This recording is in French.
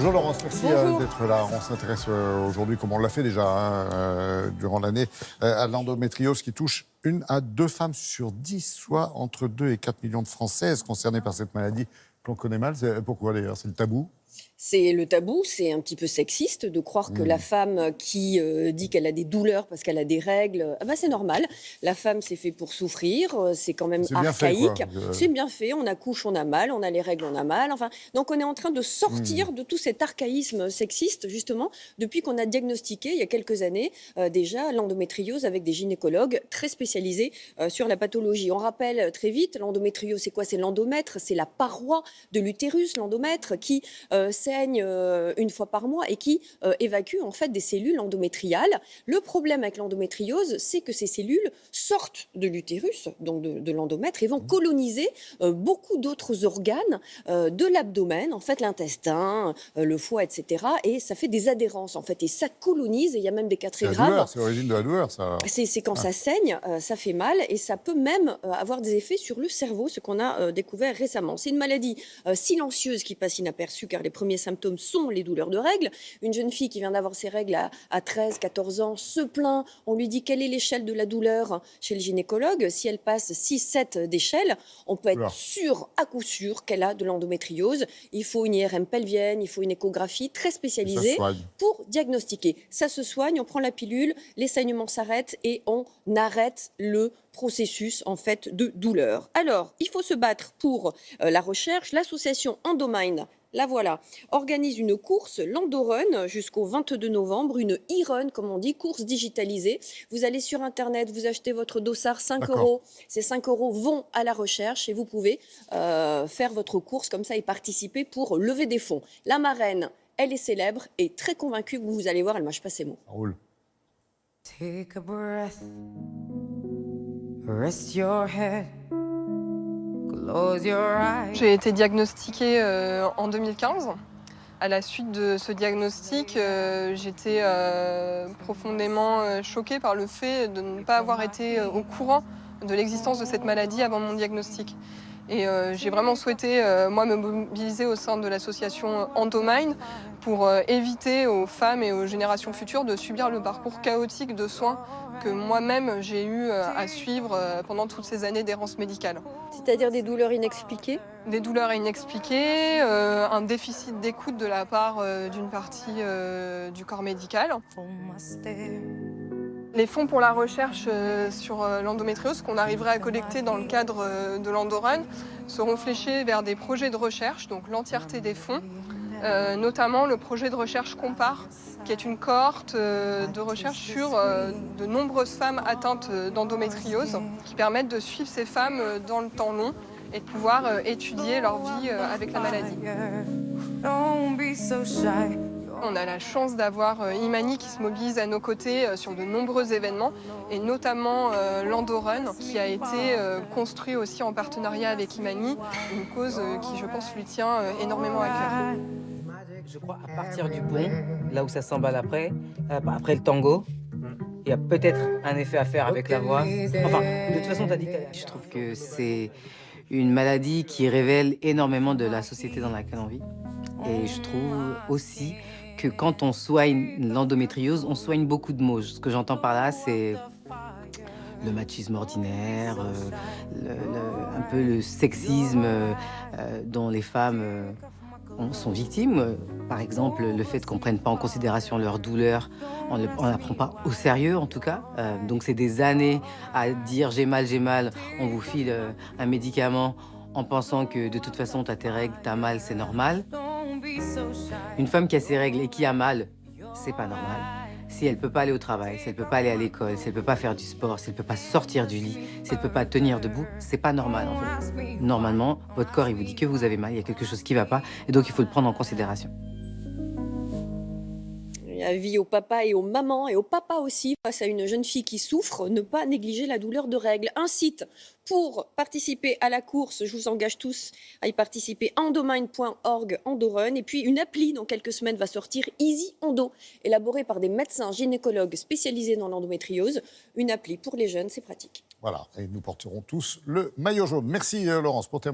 Bonjour Laurence, merci Bonjour. d'être là. On s'intéresse aujourd'hui, comme on l'a fait déjà durant l'année, à l'endométriose qui touche 1 à 2 femmes sur 10, soit entre 2 et 4 millions de Françaises concernées par cette maladie qu'on connaît mal. Pourquoi d'ailleurs? C'est le tabou? C'est le tabou, c'est un petit peu sexiste de croire que la femme qui dit qu'elle a des douleurs parce qu'elle a des règles, c'est normal. La femme, c'est fait pour souffrir, c'est quand même C'est bien fait, archaïque. quoi. C'est bien fait, on accouche, on a mal, on a les règles, on a mal. Enfin, donc on est en train de sortir de tout cet archaïsme sexiste, justement, depuis qu'on a diagnostiqué, il y a quelques années, déjà l'endométriose avec des gynécologues très spécialisés sur la pathologie. On rappelle très vite, l'endométriose, c'est quoi? C'est l'endomètre, c'est la paroi de l'utérus, l'endomètre, qui saigne une fois par mois et qui évacue en fait des cellules endométriales. Le problème avec l'endométriose, c'est que ces cellules sortent de l'utérus, donc de l'endomètre, et vont coloniser beaucoup d'autres organes de l'abdomen, en fait l'intestin, le foie, etc. Et ça fait des adhérences en fait, et ça colonise. Et il y a même des cas très graves. C'est l'origine de la douleur, ça. C'est quand ça saigne, ça fait mal et ça peut même avoir des effets sur le cerveau, ce qu'on a découvert récemment. C'est une maladie silencieuse qui passe inaperçue car les premiers symptômes sont les douleurs de règles. Une jeune fille qui vient d'avoir ses règles à 13, 14 ans se plaint, on lui dit quelle est l'échelle de la douleur chez le gynécologue. Si elle passe 6, 7 d'échelle, on peut être sûr, à coup sûr, qu'elle a de l'endométriose. Il faut une IRM pelvienne, il faut une échographie très spécialisée pour diagnostiquer. Ça se soigne, on prend la pilule, les saignements s'arrêtent et on arrête le processus en fait de douleur. Alors, il faut se battre pour la recherche. L'association Endomind, la voilà, organise une course, l'Endorun, jusqu'au 22 novembre, une e-run, comme on dit, course digitalisée. Vous allez sur Internet, vous achetez votre dossard, 5 €. Ces 5 € vont à la recherche et vous pouvez faire votre course comme ça et participer pour lever des fonds. La marraine, elle est célèbre et très convaincue que vous allez voir, elle ne mâche pas ses mots. Roule. Take a breath, rest your head, close your eyes. J'ai été diagnostiquée en 2015. À la suite de ce diagnostic, j'étais profondément choquée par le fait de ne pas avoir été au courant de l'existence de cette maladie avant mon diagnostic. Et j'ai vraiment souhaité, moi, me mobiliser au sein de l'association Endomind pour éviter aux femmes et aux générations futures de subir le parcours chaotique de soins que moi-même j'ai eu à suivre pendant toutes ces années d'errance médicale. C'est-à-dire des douleurs inexpliquées? Des douleurs inexpliquées, un déficit d'écoute de la part d'une partie du corps médical. Les fonds pour la recherche sur l'endométriose qu'on arriverait à collecter dans le cadre de l'Endorun seront fléchés vers des projets de recherche, donc l'entièreté des fonds, notamment le projet de recherche Compare, qui est une cohorte de recherche sur de nombreuses femmes atteintes d'endométriose, qui permettent de suivre ces femmes dans le temps long et de pouvoir étudier leur vie avec la maladie. Don't be so shy. On a la chance d'avoir Imani qui se mobilise à nos côtés sur de nombreux événements, et notamment l'Endorun, qui a été construit aussi en partenariat avec Imani, une cause qui, je pense, lui tient énormément à cœur. Je crois à partir du pont, là où ça s'emballe après le tango, il y a peut-être un effet à faire avec la voix. Enfin, de toute façon, t'as dit que je trouve que c'est une maladie qui révèle énormément de la société dans laquelle on vit. Et je trouve aussi que quand on soigne l'endométriose, on soigne beaucoup de maux. Ce que j'entends par là, c'est le machisme ordinaire, un peu le sexisme dont les femmes sont victimes. Par exemple, le fait qu'on ne prenne pas en considération leur douleur, on ne la prend pas au sérieux en tout cas. Donc c'est des années à dire j'ai mal, on vous file un médicament en pensant que de toute façon t'as tes règles, t'as mal, c'est normal. Une femme qui a ses règles et qui a mal, c'est pas normal. Si elle peut pas aller au travail, si elle peut pas aller à l'école, si elle peut pas faire du sport, si elle peut pas sortir du lit, si elle peut pas tenir debout, c'est pas normal en fait. Normalement, votre corps il vous dit que vous avez mal, il y a quelque chose qui va pas, et donc il faut le prendre en considération. Avis aux papas et aux mamans et aux papas aussi, face à une jeune fille qui souffre, ne pas négliger la douleur de règles. Un site pour participer à la course, je vous engage tous à y participer, endomind.org, Endorun, et puis une appli dans quelques semaines va sortir, Easy Endo, élaborée par des médecins gynécologues spécialisés dans l'endométriose. Une appli pour les jeunes, c'est pratique. Voilà, et nous porterons tous le maillot jaune. Merci Laurence pour terminer.